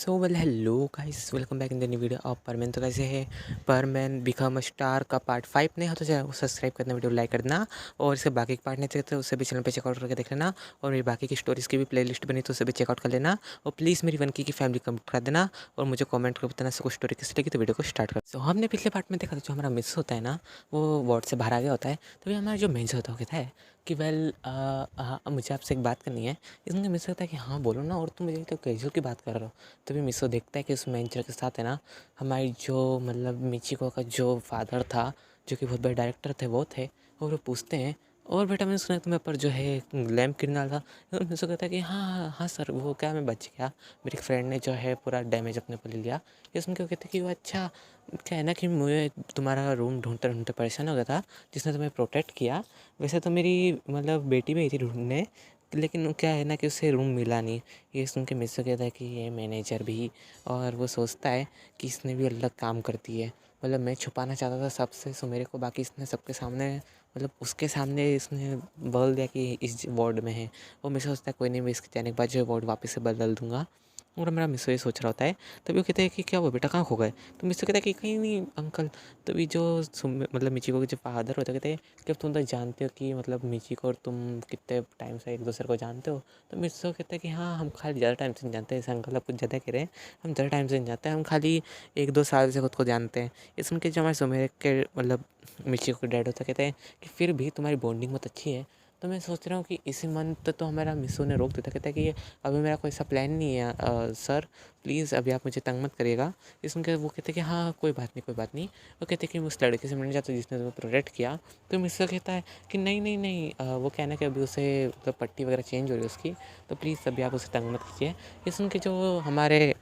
So well hello guys, welcome back in the new video of Perman. तो कैसे है Perman become a star का part 5 नहीं हो तो चैनल को सब्सक्राइब करना, वीडियो लाइक करना, और इसके बाकी के पार्ट नहीं चाहिए तो उसे भी चैनल पे चेकआउट करके देख लेना। और मेरी बाकी की स्टोरीज़ की भी प्लेलिस्ट बनी तो उसे भी चेकआउट कर लेना। और प्लीज़ मेरी वनकी की फैमिली कमेंट कर देना और मुझे कमेंट कर बताना सबको स्टोरी किस लगी। तो वीडियो को स्टार्ट कर। सो हमने पिछले पार्ट में देखा था जो हमारा मिस होता है ना, वो वार्ड से बाहर आ गया होता है। तभी हमारा जो मेंस होता है कि मुझे आपसे एक बात करनी है। इसमें मिस होता है कि हाँ बोलो ना, और तुम मुझे तो कैजुअल की बात कर रहे हो। तभी मिसो देखता है कि उस मैनेजर के साथ है ना, हमारी जो मतलब मिचिको का जो फादर था, जो कि बहुत बड़े डायरेक्टर थे, वो थे। और वो पूछते हैं, और बेटा मैंने सुना तुम्हें पर जो है लैम्प गिरने वाला था। और मिसो कहता है कि हाँ हाँ हाँ सर, वो क्या मैं बच गया, मेरे फ्रेंड ने जो है पूरा डैमेज अपने पर ले लिया। ये सुन के वो कहते हैं कि वो अच्छा, क्या है ना कि मुझे तुम्हारा रूम ढूंढते ढूंढते परेशान हो गया था, जिसने तुम्हें प्रोटेक्ट किया। वैसे तो मेरी मतलब बेटी भी आई थी ढूंढने, लेकिन वो क्या है ना कि उसे रूम मिला नहीं। ये सुन के मिसो कहता है कि ये मैनेजर भी, और वो सोचता है कि इसने भी अलग काम करती है। मतलब मैं छुपाना चाहता था सबसे सुमेरे को, बाकी इसने सबके सामने मतलब उसके सामने इसने बोल दिया कि इस वार्ड में है। वो मिसो सोचता है कोई नहीं, मैं इसके जाने के बाद जो वार्ड वापस से बदल दूंगा। और मेरा मिसो ये सोच रहा होता है। तभी वो कहते हैं कि क्या हुआ बेटा, कहाँ खो गए। तो मिसो कहता है कि कहीं नहीं अंकल। तभी जो मतलब मिचिको के जो फादर होते कहते हैं कि अब तुम तो जानते हो कि मतलब मिचिको और तुम कितने टाइम से एक दूसरे को जानते हो। तो मिसो कहता है कि हाँ हम खाली ज़्यादा टाइम से नहीं जानते, ऐसा अंकल आप कुछ ज़्यादा कह रहे हैं। हम ज़्यादा टाइम से नहीं जानते, हम खाली 1-2 साल से खुद को जानते हैं। ये सुन के जो हमारे सुमेर के मतलब मिचिको के डैड होता कहते हैं कि फिर भी तुम्हारी बॉन्डिंग बहुत अच्छी है। तो मैं सोच रहा हूँ कि इसी मंथ तो हमारा मिसो ने रोक देता, कहता है कि ये अभी मेरा कोई ऐसा प्लान नहीं है सर, प्लीज़ अभी आप मुझे तंग मत करिएगा। ये सुन के वो कहते हैं कि हाँ कोई बात नहीं कोई बात नहीं। वो कहते हैं कि मैं उस लड़के से मिलने जाता हूँ जिसने तुम्हें प्रोटेक्ट किया। तो मिसो कहता है कि नहीं नहीं नहीं, वो कहना कि अभी उसे मतलब पट्टी वगैरह चेंज हो रही है उसकी, तो प्लीज़ अभी आप उसे तंग मत कीजिए। ये सुन के जो हमारे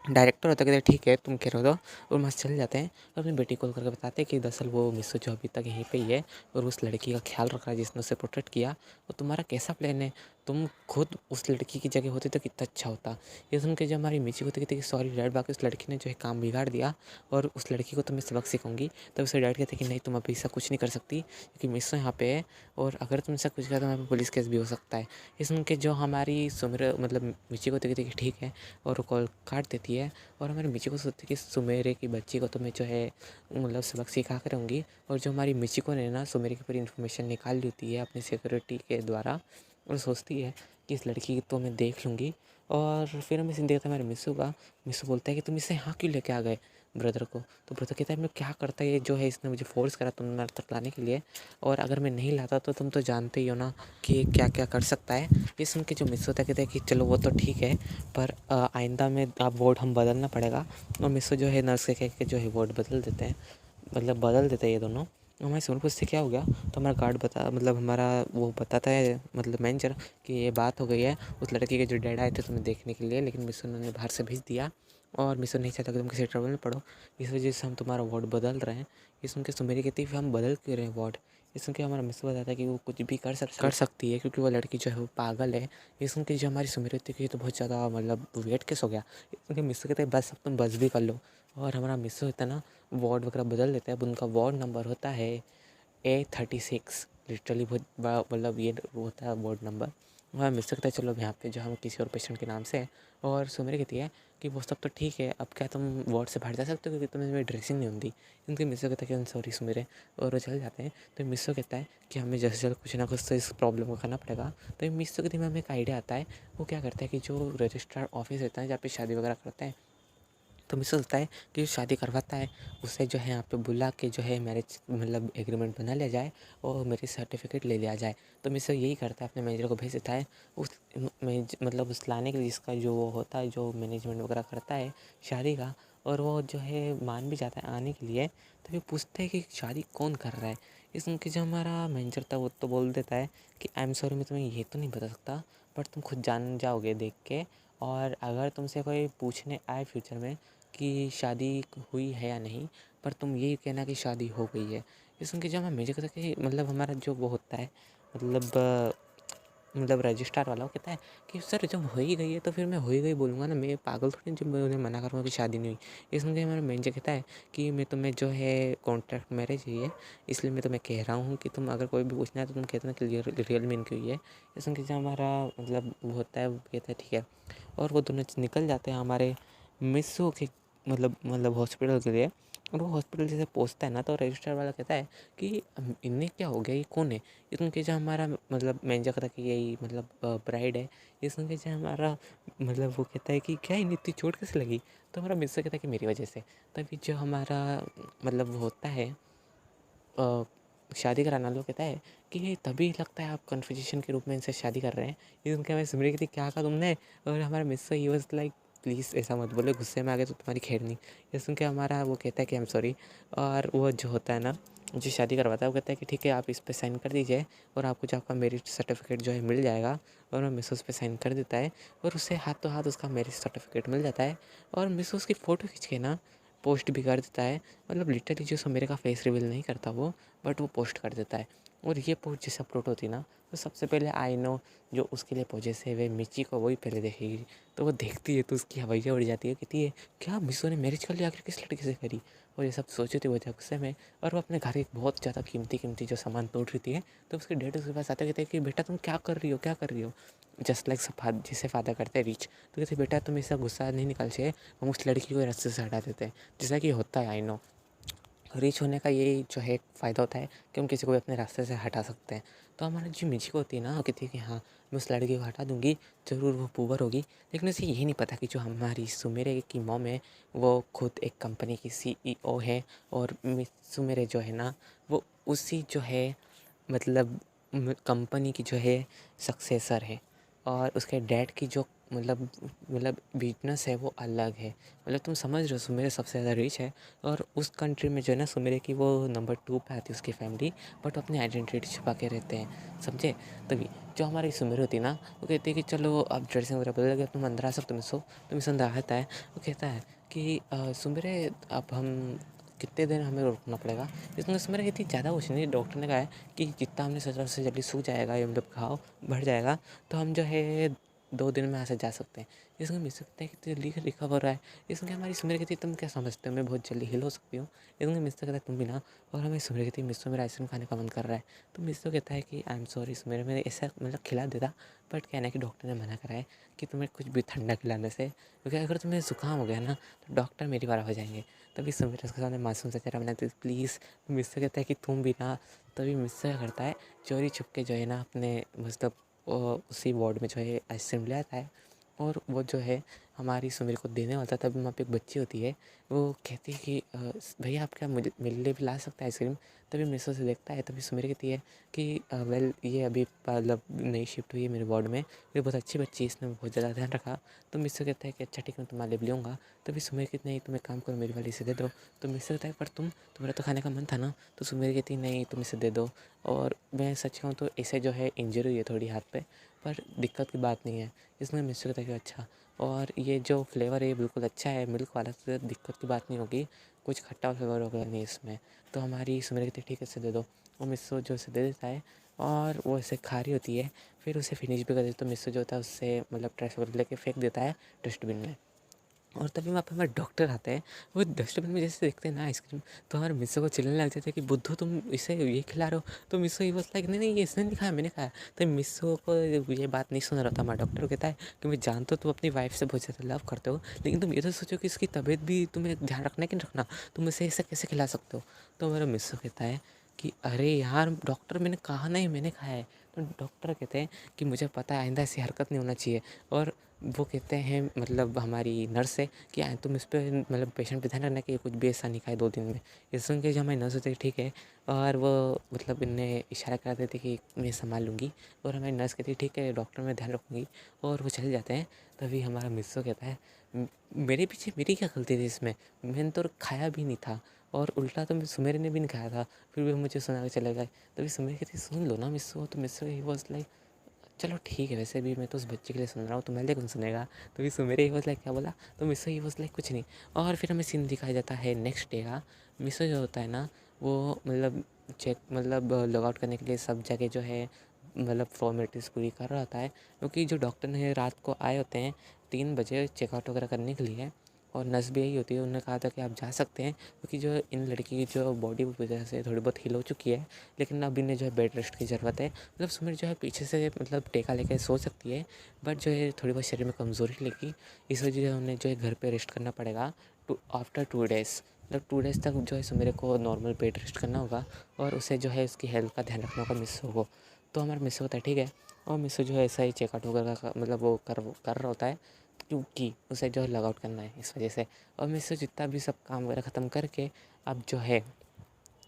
डायरेक्टर होता है कहते हैं ठीक है तुम कह रहे हो तो, और मस्त चले जाते हैं। और अपनी बेटी कॉल करके बताते हैं कि दरअसल वो मिसो जो अभी तक यहीं पे ही है और उस लड़की का ख्याल रख रहा है जिसने उसे प्रोटेक्ट किया। और तुम्हारा कैसा प्लान है, तुम खुद उस लड़की की जगह होते तो कितना अच्छा होता। ये सुन के जो हमारी मिची होती कहती कि सॉरी डैड, बाकी उस लड़की ने जो है काम बिगाड़ दिया और उस लड़की को तो मैं सबक सिखाऊंगी। तब उसे डैड कहते कि नहीं तुम अभी ऐसा कुछ नहीं कर सकती क्योंकि मिसो यहाँ पे है, और अगर तुम ऐसा कुछ किया तो वहाँ पे पुलिस केस भी हो सकता है। ये सुन के जो हमारी सुमिर मतलब मिची को कहती कि ठीक है, और वो कॉल काट देती है। और हमारी मिची को सोचती कि सुमेरे की बच्ची को तो मैं जो है मतलब सबक सिखा कर रहूँगी। और जो हमारी मिची को ने ना सुमेरे की पूरी इन्फॉर्मेशन निकाल ली होती है अपनी सिक्योरिटी के द्वारा, और सोचती है कि इस लड़की तो मैं देख लूँगी। और फिर हमें सीन देखता है हमारे मिसू का। मिसू बोलता है कि तुम इसे यहाँ क्यों लेके आ गए ब्रदर को। तो ब्रदर कहता है मैं क्या करता है ये जो है, इसने मुझे फोर्स करा तुम्हारे तक लाने के लिए, और अगर मैं नहीं लाता तो तुम तो जानते ही हो ना कि क्या क्या कर सकता है। ये सुन के जो मिस होता है कहता है कि चलो वो तो ठीक है, पर आइंदा में आप वोट हम बदलना पड़ेगा। और मिसो जो है नर्स के कह के जो है वोट बदल देते हैं, मतलब बदल देते हैं ये दोनों। हमारे सोनपुर से क्या हो गया, तो हमारा गार्ड बता मतलब हमारा वो बताता है मतलब मैनेजर कि ये बात हो गई है, उस लड़की के जो डैड आए थे तुम्हें देखने के लिए, लेकिन मिसो ने बाहर से भेज दिया और मिसो नहीं चाहता कि तुम किसी ट्रबल में पड़ो, इस वजह से हम तुम्हारा वार्ड बदल रहे हैं। ये सुन के सुमेरी कहती है हम बदल क्यों रहे हैं वार्ड। ये सुन के हमारा मिसो बताता है कि वो कुछ भी कर सकती है क्योंकि वो लड़की जो है वो पागल है। ये सुन के जो हमारी सुमेरी होती है कि ये तो बहुत ज़्यादा मतलब वेट केस हो गया। ये सुन के मिसो कहते हैं बस अब तुम बस भी कर लो। और हमारा मिसो होता है ना वार्ड वगैरह बदल देता है। अब उनका वार्ड नंबर होता है A36। लिटरली बहुत बड़ा मतलब ये वो होता है वार्ड नंबर। वहाँ मिस सकता है चलो अब यहाँ पे जो हम किसी और पेशेंट के नाम से है। और सुमेरी कहती है कि वो सब तो ठीक है, अब क्या तुम वार्ड से बाहर जा सकते हो क्योंकि तुम्हें मेरी ड्रेसिंग नहीं होती। इनके मिसो कहता है कि सॉरी सुमेरे, और वो चले जाते हैं। तो मिसो कहता है कि हमें जैसे जल्द कुछ ना कुछ तो इस प्रॉब्लम को करना पड़ेगा। तो मिसो के दिमाग में एक आइडिया आता है। वो क्या करता है कि जो रजिस्ट्रार ऑफिस रहता है जहाँ पे शादी वगैरह करते हैं, तो मुझे सोचता है कि शादी करवाता है उसे जो है यहाँ पे बुला के जो है मैरिज मतलब एग्रीमेंट बना लिया जाए और मैरिज सर्टिफिकेट ले लिया जाए। तो मिसो यही करता है, अपने मैनेजर को भेज देता है उस मतलब उस लाने के लिए जिसका जो वो होता है जो मैनेजमेंट वगैरह करता है शादी का। और वो जो है मान भी जाता है आने के लिए। तो ये पूछते हैं कि शादी कौन कर रहा है। इस उनके जो हमारा मैनेजर था वो तो बोल देता है कि आई एम सॉरी मैं तुम्हें ये तो नहीं बता सकता, बट तुम खुद जान जाओगे देख के। और अगर तुमसे कोई पूछने आए फ्यूचर में कि शादी हुई है या नहीं, पर तुम यही कहना कि शादी हो गई है। ये सुन के जब हम मेरे को कि मतलब हमारा जो वो होता है मतलब मतलब रजिस्ट्रार वाला, वो कहता है कि सर जब हो ही गई है तो फिर मैं हो ही गई बोलूँगा ना, मैं पागल थोड़ी जब मैं उन्हें मना करूँगा कि शादी नहीं हुई। ये सुन के हमारा मैनेजर कहता है कि मैं तुम्हें जो है कॉन्ट्रैक्ट मैरिज ही है, इसलिए मैं तुम्हें कह रहा हूँ कि तुम अगर कोई भी पूछना है तो तुम कहते ना कि रियल में इनकी हुई है। ये सुन के जो हमारा मतलब वो होता है, वो कहता है ठीक है। और वो दोनों निकल जाते हैं हमारे मिस्सू के मतलब हॉस्पिटल के लिए। और वो हॉस्पिटल जैसे पहुँचता है ना, तो रजिस्ट्रार वाला कहता है कि इन्हें क्या हो गया, ये कौन है। ये सुन के जो हमारा मतलब मैनेजर कहता है कि यही मतलब ब्राइड है। ये सुन के जो हमारा मतलब वो कहता है कि क्या इन्हें इतनी चोट कैसे लगी। तो हमारा मिस्टर कहता है कि मेरी वजह से। तभी जो हमारा मतलब वो होता है शादी कराना, लोग कहता है कि ये तभी लगता है आप कन्वर्सेशन के रूप में इनसे शादी कर रहे हैं। ये उनके हमें सुमरी कहती क्या कहा तुमने। और हमारा mister he was like please ऐसा मत बोले, गुस्से में आ गए तो तुम्हारी खैर नहीं। ये सुन के हमारा वो कहता है कि आई एम सॉरी। और वो जो होता है ना, जो शादी करवाता है, वो कहता है कि ठीक है आप इस पर साइन कर दीजिए और आपको जो आपका मैरिज सर्टिफिकेट जो है मिल जाएगा। और मिस उस पर साइन कर देता है और उससे हाथों हाथ उसका मैरिज सर्टिफिकेट मिल जाता है। और मिस उसकी फ़ोटो खींच के ना पोस्ट भी कर देता है। मतलब लिटरली जो मेरे का फेस रिवील नहीं करता वो, बट वो पोस्ट कर देता है। और ये पोस्ट जैसे अपलोड होती ना, तो सबसे पहले आई नो जो उसके लिए पोजे से वे मिची को वही पहले देखेगी। तो वो देखती है तो उसकी हवैया उड़ जाती है, कहती है क्या मिसो ने मैरिज कर लिया, आखिर किस लड़के से करी। और ये सब सोची थी वो गुस्से में। और वो अपने घर के बहुत ज़्यादा कीमती कीमती जो सामान तोड़ रही थी, तो उसके डैड उसके पास आते कहते हैं कि बेटा तुम क्या कर रही हो, क्या कर रही हो। जस्ट लाइक जिसे फादर करते हैं रीच, तो कहते बेटा तुम इसका गुस्सा नहीं निकाल चाहिए, हम उस लड़की को रास्ते से हटा देते हैं। जैसा कि होता है आई नो, रिच होने का ये जो है फ़ायदा होता है कि हम किसी को भी अपने रास्ते से हटा सकते हैं। तो हमारी जो मिजी होती है ना, वो कहती है कि हाँ मैं उस लड़की को हटा दूँगी, ज़रूर वो पुअर होगी। लेकिन उसे ये नहीं पता कि जो हमारी सुमेरे की मॉम है, वो खुद एक कंपनी की CEO है। और सुमेरे जो है ना, वो उसी जो है मतलब कंपनी की जो है सक्सेसर है। और उसके डैड की जो मतलब बिजनेस है वो अलग है। मतलब तुम समझ रहे हो, सुमेरे सबसे ज़्यादा रिच है। और उस कंट्री में जो है ना, सुमेरे की वो नंबर 2 पे आती है उसकी फैमिली। बट वो अपनी आइडेंटिटी छुपा के रहते हैं, समझे। तभी जो हमारी सुमेरे होती है ना, वो कहती है कि चलो अब ड्रेसिंग वगैरह बदल गया, तुम अंदर आ सकते हो मिसो। तो मिसो अंदर आता है, वो कहता है कि सुमेरे अब हम कितने दिन हमें रुकना पड़ेगा। इसमें सुमेरे कहती ज़्यादा कुछ नहीं, डॉक्टर ने कहा है कि जितना हमने सोचा उससे जल्दी सूख जाएगा, ये मतलब घाव बढ़ जाएगा, तो हम जो है 2 दिन में यहाँ से जा सकते हैं। इसमें मिल सकते हैं कि जल्दी रिकवर हो रहा है। इसमें हमारी सुमेर कहती है तुम क्या समझते हो मैं बहुत जल्दी हील हो सकती हूँ। इसमें मिस्टर कहता है तुम भी ना। और हमें सुमेर कहती है मिस्टर मेरा आइसक्रीम खाने का मन कर रहा है। तो मिस्टर कहता है कि आई एम सॉरी सुमेर, मैंने ऐसा मतलब खिला देता, बट कहना है कि डॉक्टर ने मना करा है कि तुम्हें कुछ भी ठंडा खिलाने से, क्योंकि अगर तुम्हें जुकाम हो गया ना तो डॉक्टर मेरी बार हो जाएंगे। तभी सुमेर उसके सामने मासूम सा चेहरा बनाती है प्लीज़। मिस्टर कहता है कि तुम भी ना। तभी मिस्टर क्या करता है, चोरी छुप के जो है ना अपने मतलब उसी वार्ड में जो है आइसक्रीम ले आता है। और वो जो है हमारी सुमीर को देने वाला था, तब वहाँ पे एक बच्ची होती है, वो कहती है कि भैया आप क्या मुझे मेरे लिए भी ला सकते हैं आइसक्रीम। तभी मिसो से देखता है, तभी सुमीर कहती है कि वेल ये अभी मतलब नई शिफ्ट हुई है मेरे वार्ड में, ये बहुत अच्छी बच्ची है, इसने बहुत ज़्यादा ध्यान रखा। तो मिसो कहता है कि अच्छा ठीक है मैं तुम्हारे लिए भी लूँगा। तभी सुमीर कहती नहीं तुम एक काम करो मेरी वाली इसे दे दो। तो मिसो कहता है पर तुम्हारा तो खाने का मन था ना। तो सुमीर कहती नहीं तुम इसे दे दो। और मैं सच कहूँ तो इसे जो है इंजरी हुई है थोड़ी हाथ पे, पर दिक्कत की बात नहीं है। इसमें मिस्टर कहता है कि अच्छा, और ये जो फ्लेवर है बिल्कुल अच्छा है मिल्क वाला, तो दिक्कत की बात नहीं होगी, कुछ खट्टा फ्लेवर वगैरह नहीं इसमें। तो हमारी सुमेर कहती है ठीक है इसे दे दो। और मिस्सो जो उसे दे देता है और वो इसे खा रही होती है, फिर उसे फिनिश भी कर देती है। तो मिस्सो जो होता है उससे मतलब ट्रैश वगैरह लेके फेंक देता है डस्टबिन में। और तभी वहाँ पे हमारे डॉक्टर आते हैं, वो डस्टबिन में जैसे देखते हैं ना आइसक्रीम, तो हमारे मिस्सो को चिल्लाने लग जाते हैं कि बुद्धू तुम इसे ये खिला रहे हो। तो मिस्सो ये बस लाइक नहीं नहीं ये इसने नहीं खाया मैंने खाया। तो मिस्सो को ये बात नहीं सुन रहा था। हमारा डॉक्टर कहता है कि मैं जानता हूँ तुम अपनी वाइफ से बहुत ज़्यादा लव करते हो, लेकिन तुम ये तो सोचो कि इसकी तबीयत भी तुम्हें ध्यान रखना है कि नहीं रखना, तुम इसे ऐसा कैसे खिला सकते हो। तो हमारा मिस्सो कहता है कि अरे यार डॉक्टर मैंने कहा नहीं मैंने खाया है। तो डॉक्टर कहते हैं कि मुझे पता है आइंदा ऐसी हरकत नहीं होना चाहिए। और वो कहते हैं मतलब हमारी नर्स से कि तुम इस पर मतलब पेशेंट पे ध्यान रखना कि ये कुछ भी ऐसा नहीं खाए 2 दिन में। ये सुन के जो हमारी नर्स होती है ठीक है, और वो मतलब इन्हें इशारा कर देते कि मैं संभाल लूँगी। और हमारी नर्स कहती है ठीक है डॉक्टर मैं ध्यान रखूँगी, और वो चले जाते हैं। तभी हमारा मिस्सो कहता है मेरे पीछे मेरी क्या गलती थी इसमें, मैंने तो खाया भी नहीं था, और उल्टा तो सुमेर ने भी नहीं खाया था, फिर भी मुझे सुना के चले गए। तभी सुमेर कहती सुन लो ना मिस्सो। तो मिस्सो ही वॉज लाइक चलो ठीक है, वैसे भी मैं तो उस बच्चे के लिए सुन रहा हूँ, तुम्हारे लिए कौन सुनेगा। तो मिस्सो मेरे ही वॉज लाइक क्या बोला। तो मिस्सो ही वॉज लाइक कुछ नहीं। और फिर हमें सीन दिखाया जाता है नेक्स्ट डे का। मिस्सो जो होता है ना, वो मतलब चेक मतलब लॉग आउट करने के लिए सब जगह जो है मतलब फॉर्मेलिटीज़ पूरी कर रहा होता है, क्योंकि जो डॉक्टर ने रात को आए होते हैं 3 बजे चेकआउट वगैरह करने के लिए, और नर्स भी यही होती है। उन्होंने कहा था कि आप जा सकते हैं, क्योंकि जो इन लड़की की जो बॉडी वजह से थोड़ी बहुत हील हो चुकी है, लेकिन अब इन्हें जो है बेड रेस्ट की ज़रूरत है। मतलब सुमिर जो है पीछे से मतलब टेका लेकर सो सकती है, बट जो है थोड़ी बहुत शरीर में कमज़ोरी लेगी, इस वजह से उन्हें जो है घर पे रेस्ट करना पड़ेगा आफ्टर 2 डेज़। मतलब 2 डेज़ तक जो है सुमेर को नॉर्मल बेड रेस्ट करना होगा, और उसे जो है उसकी हेल्थ का ध्यान रखना होगा मिस्सो को। तो हमारा मिस्सो होता है, ठीक है। और मिस्सो जो है ऐसा ही चेकआउट वगैरह का मतलब वो कर रहा होता है, क्योंकि उसे जो है लॉग आउट करना है इस वजह से। और मिस्सो जितना भी सब काम वगैरह ख़त्म करके अब जो है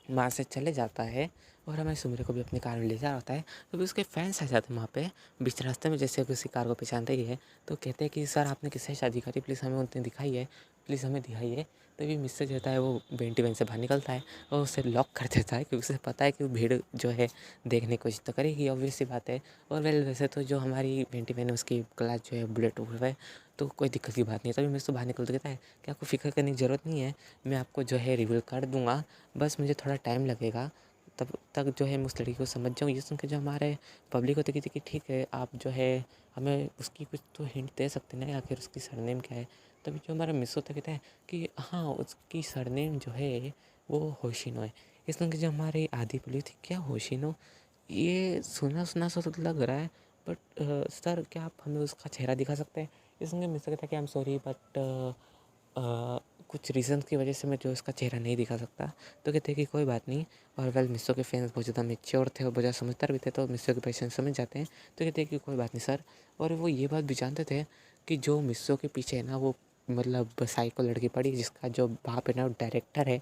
वहाँ से चले जाता है, और हमारे सुमिर को भी अपनी कार में ले जा रहा होता है। तो भी उसके फैंस आ जाते हैं वहाँ पे बीच रास्ते में, जैसे किसी कार को पहचानते ही है। तो कहते हैं कि सर आपने किससे शादी करी, प्लीज़ हमें उतनी दिखाई है, प्लीज़ हमें दिखाइए। तभी मिस्टर जो होता है वो वेंटी वैन से बाहर निकलता है और उसे लॉक कर देता है, क्योंकि उसे पता है कि वो भीड़ जो है देखने की कोशिश तो करेगी, ऑब्वियस सी बात है। और वैसे तो जो हमारी वेंटी वैन है उसकी क्लास जो है बुलेट हुआ है, तो कोई दिक्कत की बात नहीं है। तभी मिस्टर बाहर निकल तो कहता है कि आपको फिक्र करने की ज़रूरत नहीं है, मैं आपको जो है रिवील कर दूँगा, बस मुझे थोड़ा टाइम लगेगा, तब तक जो है मैं उस लड़की को समझ जाऊँ। ये सुन के जो हमारे पब्लिक होती थी कि ठीक है, आप जो है हमें उसकी कुछ तो हिंट दे सकते हैं ना, आखिर उसकी सरनेम क्या है। तभी जो हमारा मिस होता कहता है कि हाँ, उसकी सरनेम जो है वो होशिनो है। ये सुन के जो हमारी आधी पब्लिक थी, क्या होशिनो, ये सुना सुना सा तो लग रहा है, बट सर क्या आप हमें उसका चेहरा दिखा सकते हैं। ये सुन के मिस कहता है कि आई एम सॉरी, बट कुछ रीज़न की वजह से मैं जो इसका चेहरा नहीं दिखा सकता। तो कहते हैं कि कोई बात नहीं। और वेल मिस्सो के फैंस बहुत ज़्यादा मैच्योर थे और बहुत ज़्यादा समझदार भी थे, तो मिस्सो के पेशेंट समझ जाते हैं। तो कहते हैं कि कोई बात नहीं सर। और वो ये बात भी जानते थे कि जो मिस्सो के पीछे है ना, वो मतलब साइको लड़की पड़ी, जिसका जो बाप है ना वो डायरेक्टर है।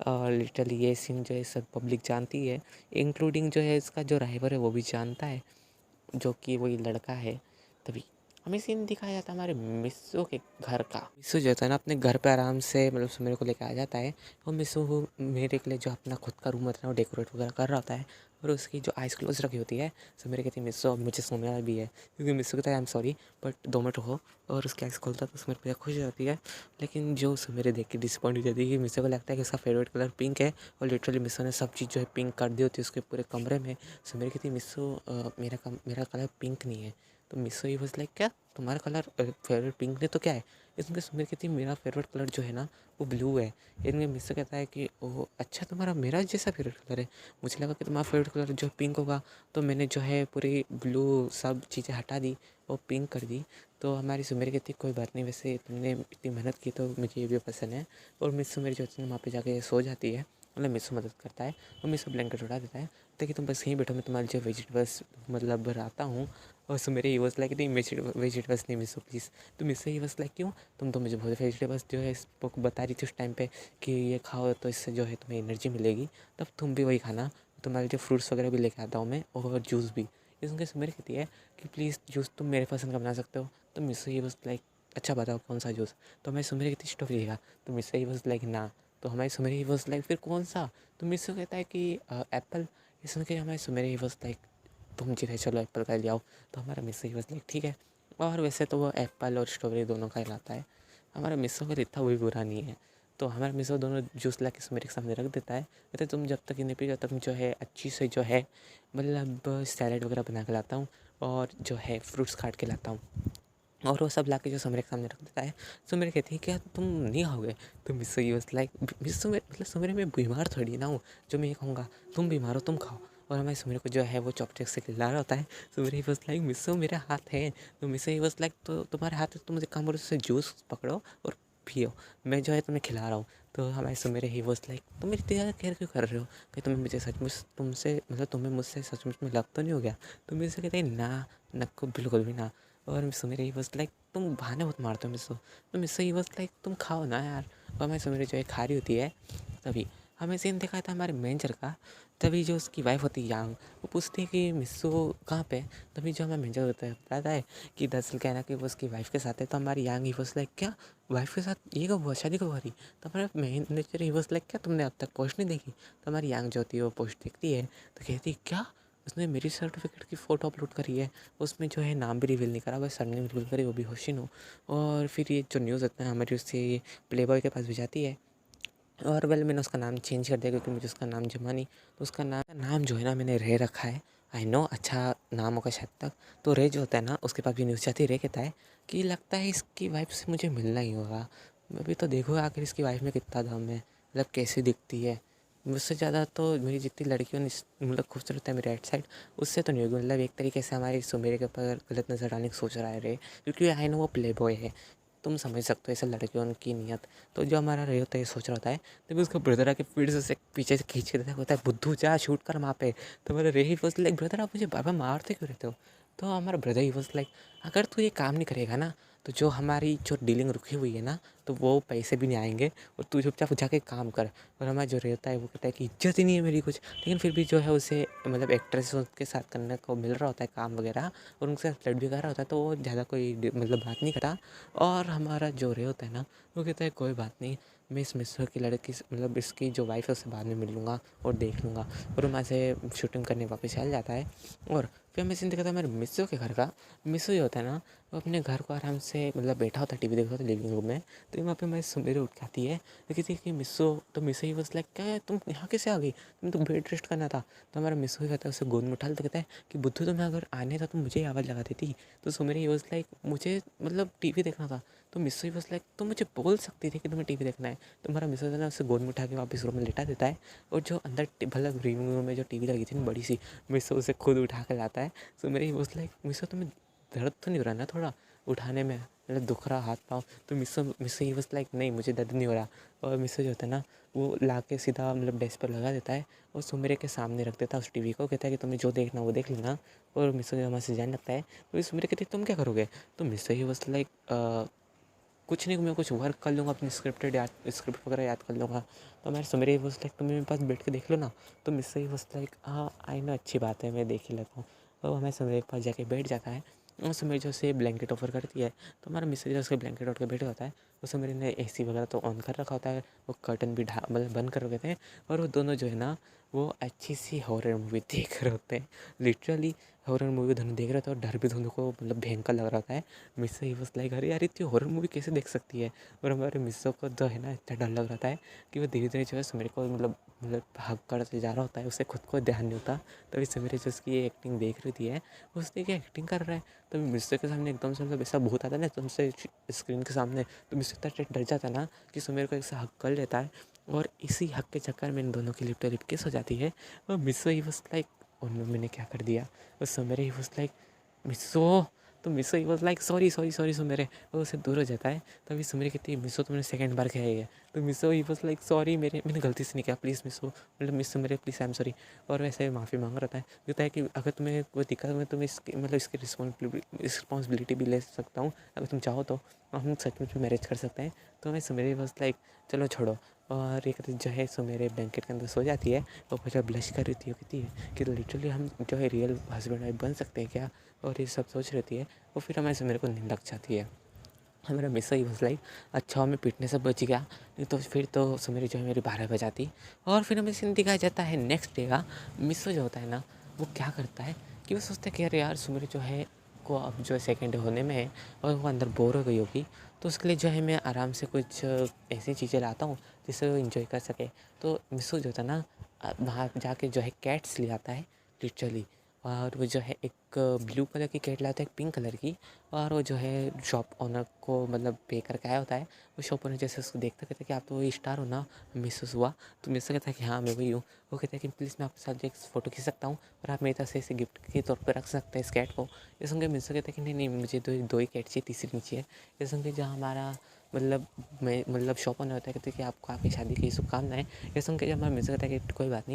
और लिटरली ये सीन जो है सब पब्लिक जानती है, इंक्लूडिंग जो है इसका जो राइवर है वो भी जानता है, जो कि वही लड़का है। तभी हमें सीन दिखाया जाता है हमारे मिस्सो के घर का। मिस्सो जो होता है ना अपने घर पे आराम से मतलब सुमेर को लेकर आ जाता है, और मिस्सो मेरे के लिए जो अपना खुद का रूम होता है ना वो डेकोरेट वगैरह कर रहा होता है, और उसकी जो आइस क्लोज रखी होती है। सो मेरे कहती है मिस्सो अब मुझे सोना भी है, क्योंकि मिस्सो कहता है I am sorry but 2 minute हो, और उसकी आइस खोलता है तो सुमेर पूरा खुश हो जाती है। लेकिन जो सुमेर देख के डिसअपॉइंट हो जाती है कि मिस्सो को लगता है कि उसका फेवरेट कलर पिंक है, और लिटरली मिस्सो ने सब चीज़ जो है पिंक कर दी होती है उसके पूरे कमरे में। सो मेरी कहती है मिस्सो मेरा कलर पिंक नहीं है। तो मिस्सो ही वाज लाइक क्या तुम्हारा कलर फेवरेट पिंक नहीं तो क्या है। इसमें सुमेर कहती है मेरा फेवरेट कलर जो है ना वो ब्लू है। इनमें मिस्सो कहता है कि ओह अच्छा, तुम्हारा मेरा जैसा फेवरेट कलर है, मुझे लगा कि तुम्हारा फेवरेट कलर जो पिंक होगा। तो मैंने जो है पूरी ब्लू सब चीज़ें हटा दी और पिंक कर दी। तो हमारी सुमेर कहती कोई बात नहीं, वैसे तुमने इतनी मेहनत की तो मुझे ये भी पसंद है। और मिस सुमेर जो होती है वहाँ पे जाके सो जाती है, मतलब मिस्सो मदद करता है और मिस्सो ब्लैंकेट उड़ा देता है। ताकि तुम बस यहीं बैठो, मैं तुम्हारे जो वेजिटेबल्स मतलब बनाता हूँ। और सो मेरे ही वॉज लाइक नहीं वेजिटेबल्स नहीं मिसो प्लीज़। तो मिसो ही वॉज लाइक क्यों, तुम तो मुझे बहुत वेजिटेबल्स जो है इसको बता रही थी उस टाइम पे कि ये खाओ तो इससे जो है तुम्हें एनर्जी मिलेगी, तब तुम भी वही खाना। तुम्हारे जो फ्रूट्स वगैरह भी लेके आता हूँ मैं, और जूस भी। इसके सुमेर कहती है कि प्लीज़ जूस तुम मेरे पसंद का बना सकते हो। तो मिसो ही वॉज लाइक अच्छा बताओ कौन सा जूस। तो हमारी सुमेर कहती स्ट्रॉबेरी का। तो मिसो ही वॉज लाइक ना। तो हमारी सुमेर ही वॉज लाइक फिर कौन सा। तो मिसो कहता है कि एप्पल। ये सुन के हमारे सुमेर ही वॉज लाइक तुम जीते चलो एप्पल का ले आओ। तो हमारा मिस्सो ही बस लाइक ठीक है। और वैसे तो वो एप्पल और स्ट्रॉबेरी दोनों का ही लाता है। हमारा मिस्सो का इतना वो भी बुरा नहीं है। तो हमारा मिस्सो दोनों जूस ला के मेरे सामने रख देता है, कहते तुम जब तक ये नहीं पी जब तक जो है अच्छी से जो है मतलब सैलेड वगैरह बना के लाता हूँ, और जो है फ्रूट्स काट के लाता हूँ। और वो सब ला के जो सुमेर के सामने रख देता है। सुमेर कहती है क्या तुम नहीं खाओगे। तो मिस्सो ही बस लाइक मिस्सो में मतलब सुमेर में बीमार थोड़ी ना हूँ जो मैं ये खाऊंगा, तुम बीमार हो तुम खाओ। और हमारे सुमेर को जो है वो चॉपस्टिक से खिला रहा होता है। सुमेर ही बस लाइक मिस्सो मेरा हाथ है। तो मिस्सो ही बस लाइक तो तुम्हारे हाथ है तो मुझे काम करो, उससे जूस पकड़ो और पियो, मैं जो है तुम्हें खिला रहा हूँ। तो हमारे सुमेर ही बस लाइक तुम मेरी इतनी ज़्यादा केयर क्यों कर रहे हो, कि तुम्हें मुझे सचमुच तुमसे मतलब तुम्हें मुझसे सचमुच में लव तो नहीं हो गया। तो मेरे से कहते हैं ना नक्को बिल्कुल भी ना। और मिस्सो मेरे ही बस लाइक तुम बहाने बहुत मारते हो मिस्सो। तो मिस्सो ही बस लाइक तुम खाओ ना यार। और हमारी सुमेर जो है खा रही होती है, तभी हमें सीन दिखाया था हमारे मैनेजर का। तभी जो उसकी वाइफ होती है यांग, वो पूछती है कि मिस्सो कहाँ पे। तभी जो हमारा मैनेजर होता है बताता है कि दरअसल कहना कि वो उसकी वाइफ के साथ है। तो हमारी यांग ही बस लाइक क्या वाइफ के साथ ये कब हुआ, शादी कब हो रही। तो हमारा मैनेजर ही बस लाइक क्या तुमने अब तक पोस्ट नहीं देखी। तो हमारी यांग जो होती है वो पोस्ट देखती है, तो कहती है क्या उसने मेरी सर्टिफिकेट की फ़ोटो अपलोड करी है, उसमें जो है नाम भी रिवील नहीं करा, बस सरनेम रिवील करी, वो भी होशिनो। और फिर ये जो न्यूज़ होता है हमारी उससे प्ले बॉय के पास भी जाती है। और वेल मैंने उसका नाम चेंज कर दिया क्योंकि मुझे उसका नाम जमा नहीं। तो उसका नाम जो है ना मैंने रे रखा है, आई नो अच्छा नाम होगा शायद तक। तो रे जो होता है ना, उसके पास भी न्यूज़ जाती है। रे कहता है कि लगता है इसकी वाइफ से मुझे मिलना ही होगा। मैं भी तो देखूँगा आखिर इसकी वाइफ में कितना दम है, मतलब कैसी दिखती है। मुझसे ज़्यादा तो मेरी जितनी लड़कियों ने मतलब खूबसूरत है मेरे राइट साइड, उससे तो नहीं होगी। मतलब एक तरीके से हमारी सुमेरे के ऊपर गलत नज़र डालने की सोच रहा है रे, क्योंकि आई नो वो प्ले बॉय है। तुम समझ सकते हो ऐसे लड़कियों की नीयत। तो जो हमारा रे होता है ये सोच रहा होता है, तभी उसका ब्रदर आके फिर से उसे पीछे से खींच के देता होता है, बुद्धू जा शूट कर वहाँ पे। तो मेरा रे ही वॉज लाइक, ब्रदर आप मुझे बार बार मारते क्यों रहते हो। तो हमारा ब्रदर ही वॉज लाइक, अगर तू ये काम नहीं करेगा ना, तो जो हमारी जो डीलिंग रुकी हुई है ना, तो वो पैसे भी नहीं आएंगे, और तू चुपचाप जाके काम कर। और हमारा जो रहता है वो कहता है कि इज्जत ही नहीं है मेरी कुछ, लेकिन फिर भी जो है उसे मतलब एक्ट्रेस के साथ करने को मिल रहा होता है काम वगैरह, और उनके साथ फ्लर्ट भी कर रहा होता है, तो वो ज़्यादा कोई मतलब बात नहीं करता। और हमारा जो रे होता है ना, वो कहता है कोई बात नहीं, मैं इस मिस्र की लड़की मतलब इसकी जो वाइफ है उससे बाद में मिल लूँगा और देख लूँगा। और वहाँ से शूटिंग करने वापस चल जाता है। और फिर मैं सीन देखा था मेरे मिस्सू के घर का। मिस्सू जो होता है ना, वो अपने घर को आराम से मतलब बैठा होता है, टीवी देख रहा होता है लिविंग रूम में। तो वहाँ पे मैं सुबेरे उठ के आती है, तो कहती है कि मिस्सू, तो मिस्सू ही बस लाइक, क्या है तुम यहाँ कैसे आ गई, तुम तो बेड रेस्ट करना था। तो हमारा मिस्सू ही कहता है, उसे गोद में उठा लेता, कहता है कि बुद्धू तुम्हें अगर आने था तो मुझे ही आवाज़ लगा देती। तो सुमेरी ही बस लाइक, मुझे मतलब टीवी देखना था। तो मिस्सू ही बस लाइक, तो मुझे बोल सकती थी कि तुम्हें टीवी देखना है। तो हमारा मिस्सू है ना, उसे गोद में उठा के वापस रूम में लिटा देता है। और जो अंदर मतलब लिविंग रूम में जो टीवी लगी थी ना बड़ी सी, मिस्सू उसे खुद उठा कर लाता है। सो मेरी बस लाइक, मिस्सू तुम्हें दर्द तो नहीं हो रहा ना थोड़ा उठाने में, मतलब दुख रहा हाथ पाँव। तो मिस्सू मिस्सू ही बस लाइक, नहीं मुझे दर्द नहीं हो रहा। और मिस्सू जो होता है ना, वो ला के सीधा मतलब डेस्क पर लगा देता है, और सुमेरे के सामने रख देता है उस टीवी को। कहता है कि तुम्हें जो देखना वो देख लेना। और मिस्सू जब वहाँ से जाने लगता है, तो सुमेरे कहती है तुम क्या करोगे। तो मिस्सू ही बस लाइक, कुछ नहीं, मैं कुछ वर्क कर लूँगा, अपनी स्क्रिप्ट वगैरह याद कर लूँगा। तो मेरे सुमेरे ही बस लाइक, तुम मेरे पास बैठ के देख लो ना। तो मिस्सू ही बस लाइक, हाँ आई नो अच्छी बात है, मैं देख ही लेता हूँ। तो हमें सुमेरे के पास जाके बैठ जाता है। और सुमेर जो से ब्लैंकेट ऑफर करती है, तो हमारा मिस्सू जो उसके ब्लैंकेट उठ के बैठा होता है। उस सुमेर ने एसी वगैरह तो ऑन कर रखा होता है, वो कर्टन भी मतलब बंद कर रखे थे। और वो दोनों जो है ना, वो अच्छी सी हॉरर मूवी देख रहे होते हैं। लिटरली हॉरर मूवी दोनों देख रहे थे, और डर भी दोनों को मतलब भयंकर लग रहा होता है। मिस्सू ही बस लाइक, अरे यार इतनी हॉरर मूवी कैसे देख सकती है। और हमारे मिस्सू को जो है ना इतना डर लग रहा है कि वो धीरे धीरे जो है सुमेर को मतलब हक करते जा रहा होता है, उसे खुद को ध्यान नहीं होता। तभी सुमेर जो उसकी एक्टिंग देख रही थी है, उसने क्या एक्टिंग कर रहा है। तभी मिस्सू के सामने एकदम से मतलब ऐसा भूत आता है ना एकदम से स्क्रीन के सामने, तो मिस्सू इतना डर जाता है ना कि सुमेर को ऐसा हक कर लेता है। और इसी हक के चक्कर में इन दोनों की लिप टू लिप किस हो जाती है। और मिस्सू ही बस लाइक, और मैंने क्या कर दिया। और सुमेर ही बस लाइक, मिस्सू। तो मिस्सू he was like, sorry sorry sorry सुमेरे। वो उससे दूर हो जाता है। तभी सुमेरे कहती है, मिस्सू तुमने सेकंड बार किया है। तो मिस्सू ही वॉज लाइक, सॉरी मैंने गलती से नहीं किया, प्लीज़ मिस्सू, मतलब मिस्सू मेरे प्लीज़ आई एम सॉरी। और वैसे माफ़ी मांग रहा था। कहता है कि अगर तुम्हें कोई दिक्कत मैं तुम्हें इसकी मतलब इसकी रिस्पॉन्सिबिलिटी भी ले सकता हूँ, अगर तुम चाहो तो हम सचमुच में मैरिज कर सकते हैं। तो मैं सुमेरे बस लाइक, चलो छोड़ो। और ये कहते जो है सुमेरे ब्लैंकेट के अंदर सो जाती है। और फिर ब्लश कर रही थी, वो कहती है कि लिटरली हम जो है रियल हस्बैंड वाइफ बन सकते हैं क्या। और ये सब सोच रहती है। और फिर हमारे सुमेरे को नींद लग जाती है। हमारा मिस्सू ही बस लाइक, अच्छा मैं पीटने से बच गया, नहीं तो फिर तो सुमेरी जो है मेरी 12 बजाती। और फिर हमें सीन दिखाया जाता है नेक्स्ट डे का। मिस्सू जो होता है ना, वो क्या करता है कि वो सोचता है कि अरे यार सुमेरी जो है को अब जो है सेकेंड डे होने में है, और वो अंदर बोर हो गई होगी। तो उसके लिए जो है मैं आराम से कुछ ऐसी चीज़ें लाता हूँ जिससे वो इंजॉय कर सके। तो मिस्सू जो था ना, वहाँ जाके जो है कैट्स ले आता है लिटरली। और वो जो है एक ब्लू कलर की कैट लाता है, एक पिंक कलर की। और वो जो है शॉप ओनर को मतलब पे करके आया होता है। वो शॉप ओनर जैसे उसको देखता कहता है कि आप तो वही स्टार हो ना, मिसेस हुआ। तो मिसेस कहता है कि हाँ मैं वही हूँ। वो कहता है कि प्लीज़ मैं आपके साथ एक फ़ोटो खींच सकता हूँ, और आप मेरी तरफ से इसे गिफ्ट के तौर पर रख सकते हैं इस कैट को। ये सुन के मिसेस कहता है कि नहीं नहीं, मुझे दो ही कैट चाहिए, तीसरी नहीं चाहिए। ये सुन के जहाँ हमारा मतलब मैं मतलब शॉप ओनर होता है, कहते हैं कि आपको आपकी शादी की शुभकामनाएं। ये सुन के जब हमारा मिसेस कहता है कि कोई बात नहीं,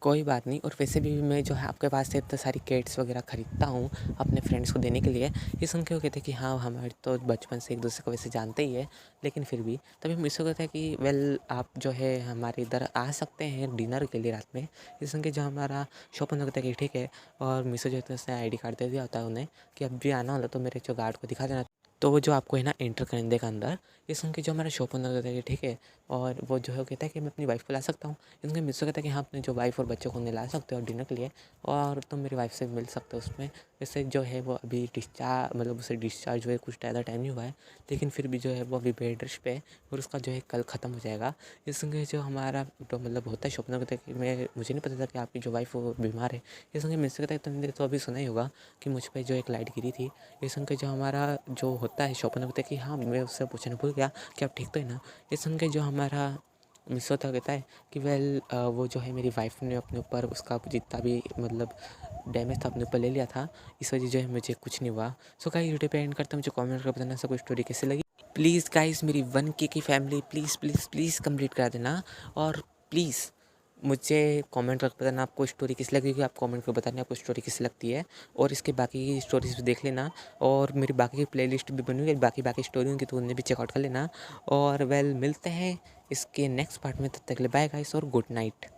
कोई बात नहीं, और वैसे भी मैं जो है आपके पास से इतनी सारी कैट्स वगैरह ख़रीदता हूँ अपने फ्रेंड्स को देने के लिए। ये सुन के वो कहते हैं कि हाँ हमारे तो बचपन से एक दूसरे को वैसे जानते ही है, लेकिन फिर भी। तभी मिसो कहता है कि वेल आप जो है हमारे इधर आ सकते हैं डिनर के लिए रात में। ये सुन के जो हमारा शॉप ओनर कहता है कि ठीक है। और मिसो जो है तो उसने ID कार्ड दे दिया होता है उन्हें कि अब भी आना होला तो मेरे जो गार्ड को दिखा देना। तो वो जो आपको है ना एंटर करने देगा अंदर, ये सुन के जो हमारा शॉप ओनर कहता है कि ठीक है, और वो जो है कहता है कि मैं अपनी वाइफ़ को ला सकता हूँ। इसमें मिस्टर कहता है कि हाँ, अपने जो वाइफ़ और बच्चों को उन्हें ला सकते हो डिनर के लिए, और तुम मेरी वाइफ़ से मिल सकते हो उसमें। वैसे जो है वो अभी डिस्चार्ज, मतलब उसे डिस्चार्ज हुए कुछ ज़्यादा टाइम नहीं हुआ है, लेकिन फिर भी जो है वो अभी बेड रेस्ट पे है और उसका जो है कल ख़त्म हो जाएगा। इसमें जो हमारा तो मतलब होता है शॉप ओनर कहता है कि मैं मुझे नहीं पता था कि आपकी जो वाइफ़ वो बीमार है। ये सुन के मिस्टर कहता है तुमने तो अभी सुना ही होगा कि मुझ पे जो एक लाइट गिरी थी। ये सुन के जो हमारा जो होता है शॉप ओनर कहता है कि हाँ, मैं उससे पूछना भूल गया कि आप ठीक तो है ना। ये सुन के जो हमारा मिस होता कहता है कि वो जो है मेरी वाइफ़ ने अपने ऊपर उसका जितना भी मतलब डैमेज था अपने ऊपर ले लिया था, इस वजह जो है मुझे कुछ नहीं हुआ। सो गाइस वीडियो पे एंड करता हूँ, मुझे कमेंट करके बताना सबको स्टोरी कैसी लगी। प्लीज़ गाइस मेरी 1K की family please please please complete करा देना, और प्लीज़ मुझे कमेंट करके बताना आपको स्टोरी कैसी लगी, क्योंकि आप कमेंट करके बताना आपको स्टोरी कैसी लगती है, और इसके बाकी की स्टोरीज भी देख लेना, और मेरी बाकी की प्लेलिस्ट भी बनी हुई है, बाकी स्टोरी होंगी तो उन्हें भी चेकआउट कर लेना। और वेल मिलते हैं इसके नेक्स्ट पार्ट में, तब तक के लिए बाय गाइस और गुड नाइट।